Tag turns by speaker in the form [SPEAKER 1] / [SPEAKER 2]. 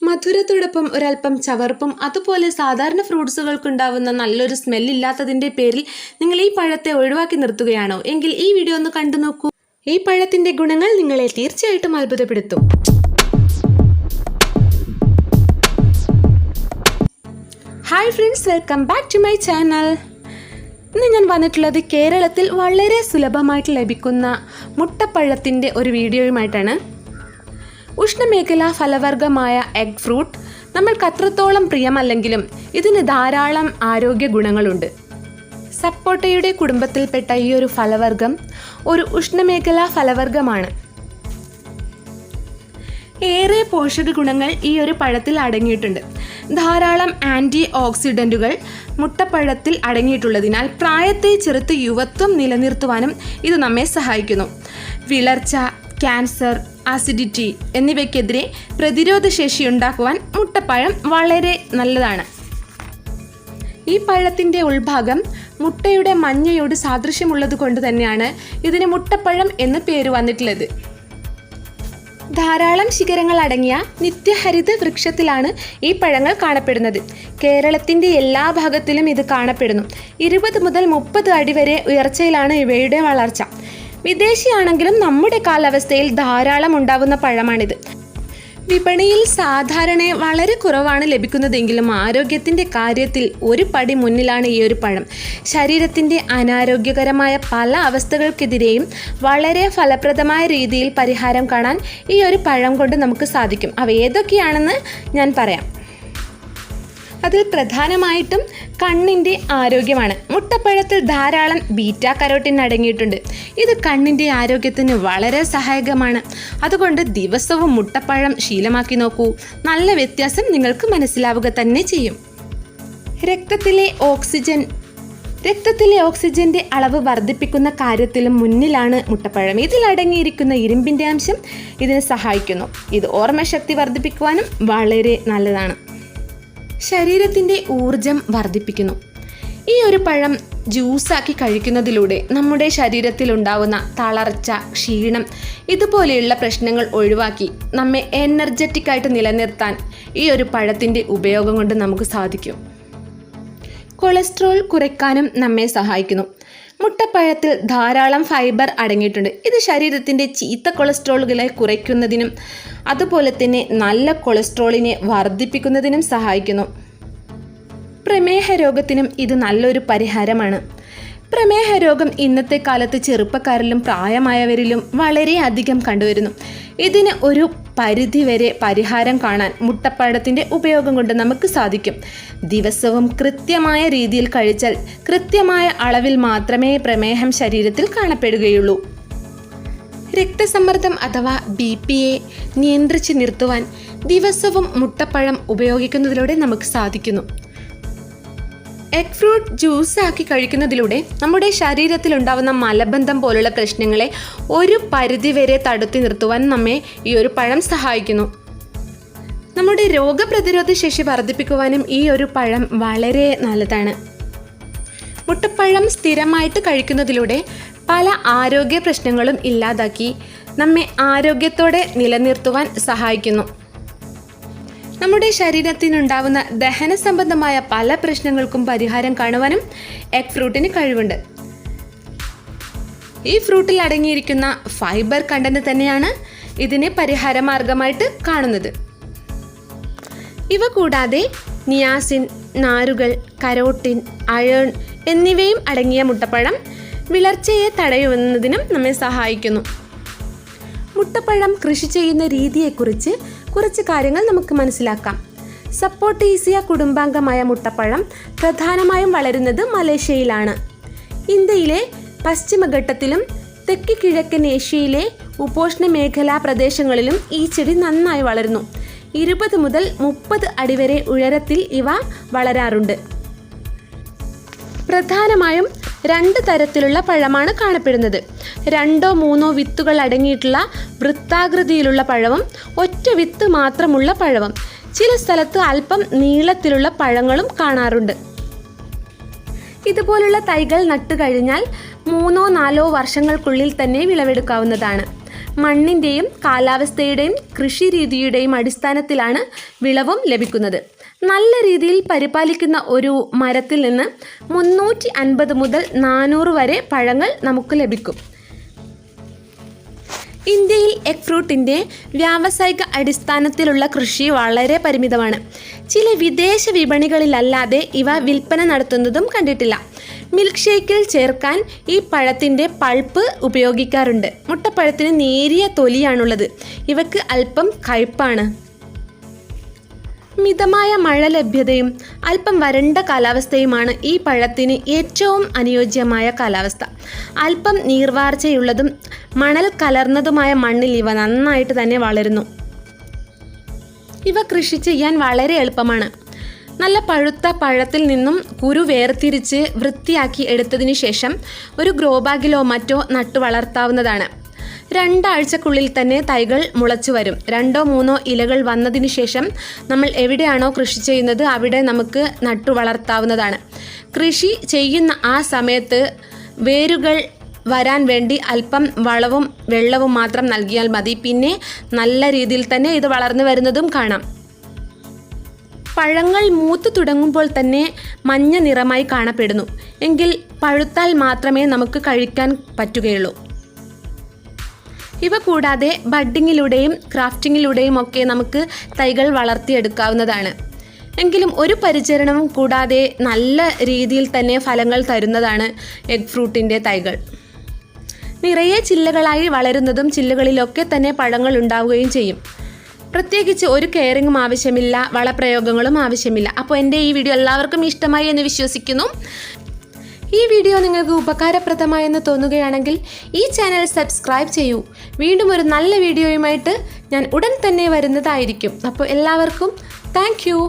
[SPEAKER 1] മധുരത്തോടൊപ്പം ഒരല്പം ചവർപ്പും അതുപോലെ സാധാരണ ഫ്രൂട്ട്സുകൾക്കുണ്ടാവുന്ന നല്ലൊരു സ്മെല്ലില്ലാത്തതിൻ്റെ പേരിൽ നിങ്ങൾ ഈ പഴത്തെ ഒഴിവാക്കി നിർത്തുകയാണോ എങ്കിൽ ഈ വീഡിയോ ഒന്ന് കണ്ടു നോക്കൂ. ഈ പഴത്തിൻ്റെ ഗുണങ്ങൾ നിങ്ങളെ തീർച്ചയായിട്ടും അത്ഭുതപ്പെടുത്തും. Hi friends, welcome back to my channel. ഇന്ന് ഞാൻ വന്നിട്ടുള്ളത് കേരളത്തിൽ വളരെ സുലഭമായിട്ട് ലഭിക്കുന്ന മുട്ടപ്പഴത്തിൻ്റെ ഒരു വീഡിയോയുമായിട്ടാണ്. ഉഷ്ണമേഖലാ ഫലവർഗമായ എഗ് ഫ്രൂട്ട് നമ്മൾക്ക് അത്രത്തോളം പ്രിയമല്ലെങ്കിലും ഇതിന് ധാരാളം ആരോഗ്യ ഗുണങ്ങളുണ്ട്. സപ്പോട്ടയുടെ കുടുംബത്തിൽപ്പെട്ട ഈ ഒരു ഫലവർഗം ഒരു ഉഷ്ണമേഖലാ ഫലവർഗമാണ്. ഏറെ പോഷക ഗുണങ്ങൾ ഈ ഒരു പഴത്തിൽ അടങ്ങിയിട്ടുണ്ട്. ധാരാളം ആൻറ്റി ഓക്സിഡൻറ്റുകൾ മുട്ടപ്പഴത്തിൽ അടങ്ങിയിട്ടുള്ളതിനാൽ പ്രായത്തെ ചെറുത്ത് യുവത്വം നിലനിർത്തുവാനും ഇത് നമ്മെ സഹായിക്കുന്നു. വിളർച്ച, ക്യാൻസർ, ആസിഡിറ്റി എന്നിവയ്ക്കെതിരെ പ്രതിരോധശേഷി ഉണ്ടാക്കുവാൻ മുട്ടപ്പഴം വളരെ നല്ലതാണ്. ഈ പഴത്തിൻ്റെ ഉൾഭാഗം മുട്ടയുടെ മഞ്ഞയോട് സാദൃശ്യമുള്ളത് കൊണ്ട് തന്നെയാണ് ഇതിന് മുട്ടപ്പഴം എന്ന് പേര് വന്നിട്ടുള്ളത്. ധാരാളം ശിഖരങ്ങൾ അടങ്ങിയ നിത്യഹരിത വൃക്ഷത്തിലാണ് ഈ പഴങ്ങൾ കാണപ്പെടുന്നത്. കേരളത്തിൻ്റെ എല്ലാ ഭാഗത്തിലും ഇത് കാണപ്പെടുന്നു. 20 മുതൽ 30 അടി വരെ ഉയർച്ചയിലാണ് ഇവയുടെ വളർച്ച. വിദേശിയാണെങ്കിലും നമ്മുടെ കാലാവസ്ഥയിൽ ധാരാളം ഉണ്ടാവുന്ന പഴമാണിത്. വിപണിയിൽ സാധാരണ വളരെ കുറവാണ് ലഭിക്കുന്നതെങ്കിലും ആരോഗ്യത്തിൻ്റെ കാര്യത്തിൽ ഒരു പടി മുന്നിലാണ് ഈ ഒരു പഴം. ശരീരത്തിൻ്റെ അനാരോഗ്യകരമായ പല അവസ്ഥകൾക്കെതിരെയും വളരെ ഫലപ്രദമായ രീതിയിൽ പരിഹാരം കാണാൻ ഈ ഒരു പഴം കൊണ്ട് നമുക്ക് സാധിക്കും. അവ ഏതൊക്കെയാണെന്ന് ഞാൻ പറയാം. അതിൽ പ്രധാനമായിട്ടും കണ്ണിൻ്റെ ആരോഗ്യമാണ്. മുട്ടപ്പഴത്തിൽ ധാരാളം ബീറ്റാ കരോട്ടിൻ അടങ്ങിയിട്ടുണ്ട്. ഇത് കണ്ണിൻ്റെ ആരോഗ്യത്തിന് വളരെ സഹായകമാണ്. അതുകൊണ്ട് ദിവസവും മുട്ടപ്പഴം ശീലമാക്കി നോക്കൂ. നല്ല വ്യത്യാസം നിങ്ങൾക്ക് മനസ്സിലാവുക തന്നെ ചെയ്യും. രക്തത്തിലെ ഓക്സിജന്റെ അളവ് വർദ്ധിപ്പിക്കുന്ന കാര്യത്തിലും മുന്നിലാണ് മുട്ടപ്പഴം. ഇതിൽ അടങ്ങിയിരിക്കുന്ന ഇരുമ്പിൻ്റെ അംശം ഇതിനെ സഹായിക്കുന്നു. ഇത് ഓർമ്മശക്തി വർദ്ധിപ്പിക്കുവാനും വളരെ നല്ലതാണ്. ശരീരത്തിൻ്റെ ഊർജം വർദ്ധിപ്പിക്കുന്നു. ഈ ഒരു പഴം ജ്യൂസാക്കി കഴിക്കുന്നതിലൂടെ നമ്മുടെ ശരീരത്തിലുണ്ടാവുന്ന തളർച്ച, ക്ഷീണം ഇതുപോലെയുള്ള പ്രശ്നങ്ങൾ ഒഴിവാക്കി നമ്മെ എനർജറ്റിക് ആയിട്ട് നിലനിർത്താൻ ഈ ഒരു പഴത്തിൻ്റെ ഉപയോഗം കൊണ്ട് നമുക്ക് സാധിക്കും. കൊളസ്ട്രോൾ കുറയ്ക്കാനും നമ്മെ സഹായിക്കുന്നു. മുട്ടപ്പഴത്തിൽ ധാരാളം ഫൈബർ അടങ്ങിയിട്ടുണ്ട്. ഇത് ശരീരത്തിൻ്റെ ചീത്ത കൊളസ്ട്രോളുകളെ കുറയ്ക്കുന്നതിനും അതുപോലെ തന്നെ നല്ല കൊളസ്ട്രോളിനെ വർദ്ധിപ്പിക്കുന്നതിനും സഹായിക്കുന്നു. പ്രമേഹ രോഗത്തിനും ഇത് നല്ലൊരു പരിഹാരമാണ്. പ്രമേഹ രോഗം ഇന്നത്തെ കാലത്ത് ചെറുപ്പക്കാരിലും പ്രായമായവരിലും വളരെയധികം കണ്ടുവരുന്നു. ഇതിന് ഒരു പരിധിവരെ പരിഹാരം കാണാൻ മുട്ടപ്പഴത്തിൻ്റെ ഉപയോഗം കൊണ്ട് നമുക്ക് സാധിക്കും. ദിവസവും കൃത്യമായ രീതിയിൽ കഴിച്ചാൽ കൃത്യമായ അളവിൽ മാത്രമേ പ്രമേഹം ശരീരത്തിൽ കാണപ്പെടുകയുള്ളൂ. രക്തസമ്മർദ്ദം അഥവാ BP-യെ നിയന്ത്രിച്ച് നിർത്തുവാൻ ദിവസവും മുട്ടപ്പഴം ഉപയോഗിക്കുന്നതിലൂടെ നമുക്ക് സാധിക്കുന്നു. എഗ് ഫ്രൂട്ട് ജ്യൂസ് ആക്കി കഴിക്കുന്നതിലൂടെ നമ്മുടെ ശരീരത്തിൽ ഉണ്ടാകുന്ന മലബന്ധം പോലുള്ള പ്രശ്നങ്ങളെ ഒരു പരിധിവരെ തടുത്തു നിർത്തുവാൻ നമ്മെ ഈ ഒരു പഴം സഹായിക്കുന്നു. നമ്മുടെ രോഗപ്രതിരോധ ശേഷി വർദ്ധിപ്പിക്കുവാനും ഈ ഒരു പഴം വളരെ നല്ലതാണ്. മുട്ടപ്പഴം സ്ഥിരമായിട്ട് കഴിക്കുന്നതിലൂടെ പല ആരോഗ്യ പ്രശ്നങ്ങളും ഇല്ലാതാക്കി നമ്മെ ആരോഗ്യത്തോടെ നിലനിർത്തുവാൻ സഹായിക്കുന്നു. നമ്മുടെ ശരീരത്തിനുണ്ടാവുന്ന ദഹന സംബന്ധമായ പല പ്രശ്നങ്ങൾക്കും പരിഹാരം കാണുവാനും എഗ് ഫ്രൂട്ടിന് കഴിവുണ്ട്. ഈ ഫ്രൂട്ടിൽ അടങ്ങിയിരിക്കുന്ന ഫൈബർ കണ്ടന്റ് തന്നെയാണ് ഇതിനെ പരിഹാര മാർഗമായിട്ട് കാണുന്നത്. ഇവ കൂടാതെ നിയാസിൻ, നാരുകൾ, കരോട്ടിൻ, അയൺ എന്നിവയും അടങ്ങിയ മുട്ടപ്പഴം വിളർച്ചയെ തടയുന്നതിനും നമ്മെ സഹായിക്കുന്നു. മുട്ടപ്പഴം കൃഷി ചെയ്യുന്ന രീതിയെക്കുറിച്ച് കുറച്ച് കാര്യങ്ങൾ നമുക്ക് മനസ്സിലാക്കാം. സപ്പോട്ടേസിയ കുടുംബാംഗമായ മുട്ടപ്പഴം പ്രധാനമായും വളരുന്നത് മലേഷ്യയിലാണ്. ഇന്ത്യയിലെ പശ്ചിമഘട്ടത്തിലും തെക്ക് കിഴക്കൻ ഏഷ്യയിലെ ഉപോഷ്ണ മേഖലാ പ്രദേശങ്ങളിലും ഈ ചെടി നന്നായി വളരുന്നു. 20 മുതൽ 30 അടി വരെ ഉയരത്തിൽ ഇവ വളരാറുണ്ട്. പ്രധാനമായും 2 തരത്തിലുള്ള പഴമാണ് കാണപ്പെടുന്നത്. 2 or 3 വിത്തുകൾ അടങ്ങിയിട്ടുള്ള വൃത്താകൃതിയിലുള്ള പഴവും ഒറ്റ വിത്ത് മാത്രമുള്ള പഴവും. ചില സ്ഥലത്ത് അല്പം നീളത്തിലുള്ള പഴങ്ങളും കാണാറുണ്ട്. ഇതുപോലുള്ള തൈകൾ നട്ടു കഴിഞ്ഞാൽ 3 or 4 വർഷങ്ങൾക്കുള്ളിൽ തന്നെ വിളവെടുക്കാവുന്നതാണ്. മണ്ണിൻ്റെയും കാലാവസ്ഥയുടെയും കൃഷി രീതിയുടെയും അടിസ്ഥാനത്തിലാണ് വിളവും ലഭിക്കുന്നത്. നല്ല രീതിയിൽ പരിപാലിക്കുന്ന ഒരു മരത്തിൽ നിന്ന് 350 മുതൽ 400 വരെ പഴങ്ങൾ നമുക്ക് ലഭിക്കും. ഇന്ത്യയിൽ എഗ് ഫ്രൂട്ടിൻ്റെ വ്യാവസായിക അടിസ്ഥാനത്തിലുള്ള കൃഷി വളരെ പരിമിതമാണ്. ചില വിദേശ വിപണികളിലല്ലാതെ ഇവ വിൽപ്പന നടത്തുന്നതും കണ്ടിട്ടില്ല. മിൽക്ക് ഷേക്കിൽ ചേർക്കാൻ ഈ പഴത്തിൻ്റെ പൾപ്പ് ഉപയോഗിക്കാറുണ്ട്. മുട്ടപ്പഴത്തിന് നേരിയ തൊലിയാണുള്ളത്. ഇവയ്ക്ക് അല്പം കയ്പ്പാണ്. മിതമായ മഴ ലഭ്യതയും അല്പം വരണ്ട കാലാവസ്ഥയുമാണ് ഈ പഴത്തിന് ഏറ്റവും അനുയോജ്യമായ കാലാവസ്ഥ. അല്പം നീർവാർച്ചയുള്ളതും മണൽ കലർന്നതുമായ മണ്ണിൽ ഇവ നന്നായിട്ട് തന്നെ വളരുന്നു. ഇവ കൃഷി ചെയ്യാൻ വളരെ എളുപ്പമാണ്. നല്ല പഴുത്ത പഴത്തിൽ നിന്നും കുരു വേർതിരിച്ച് വൃത്തിയാക്കി എടുത്തതിന് ശേഷം ഒരു ഗ്രോ ബാഗിലോ മറ്റോ നട്ടു വളർത്താവുന്നതാണ്. 2 ആഴ്ചക്കുള്ളിൽ തന്നെ തൈകൾ മുളച്ചു വരും. 2-3 ഇലകൾ വന്നതിന് ശേഷം നമ്മൾ എവിടെയാണോ കൃഷി ചെയ്യുന്നത് അവിടെ നമുക്ക് നട്ടു വളർത്താവുന്നതാണ്. കൃഷി ചെയ്യുന്ന ആ സമയത്ത് വേരുകൾ വരാൻ വേണ്ടി അല്പം വളവും വെള്ളവും മാത്രം നൽകിയാൽ മതി. പിന്നെ നല്ല രീതിയിൽ തന്നെ ഇത് വളർന്നു വരുന്നതും കാണാം. പഴങ്ങൾ മൂത്ത് തുടങ്ങുമ്പോൾ തന്നെ മഞ്ഞ നിറമായി കാണപ്പെടുന്നു. എങ്കിൽ പഴുത്താൽ മാത്രമേ നമുക്ക് കഴിക്കാൻ പറ്റുകയുള്ളൂ. ഇവ കൂടാതെ ബഡ്ഡിങ്ങിലൂടെയും ക്രാഫ്റ്റിങ്ങിലൂടെയും ഒക്കെ നമുക്ക് തൈകൾ വളർത്തിയെടുക്കാവുന്നതാണ്. എങ്കിലും ഒരു പരിചരണവും കൂടാതെ നല്ല രീതിയിൽ തന്നെ ഫലങ്ങൾ തരുന്നതാണ് എഗ് ഫ്രൂട്ടിൻ്റെ തൈകൾ. നിറയെ ചില്ലകളായി വളരുന്നതും ചില്ലകളിലൊക്കെ തന്നെ പഴങ്ങൾ ഉണ്ടാവുകയും ചെയ്യും. പ്രത്യേകിച്ച് ഒരു കെയറിങ്ങും ആവശ്യമില്ല, വളപ്രയോഗങ്ങളും ആവശ്യമില്ല. അപ്പോൾ എൻ്റെ ഈ വീഡിയോ എല്ലാവർക്കും ഇഷ്ടമായി എന്ന് വിശ്വസിക്കുന്നു. ഈ വീഡിയോ നിങ്ങൾക്ക് ഉപകാരപ്രദമായെന്ന് തോന്നുകയാണെങ്കിൽ ഈ ചാനൽ സബ്സ്ക്രൈബ് ചെയ്യൂ. വീണ്ടും ഒരു നല്ല വീഡിയോയുമായിട്ട് ഞാൻ ഉടൻ തന്നെ വരുന്നതായിരിക്കും. അപ്പോൾ എല്ലാവർക്കും താങ്ക് യു.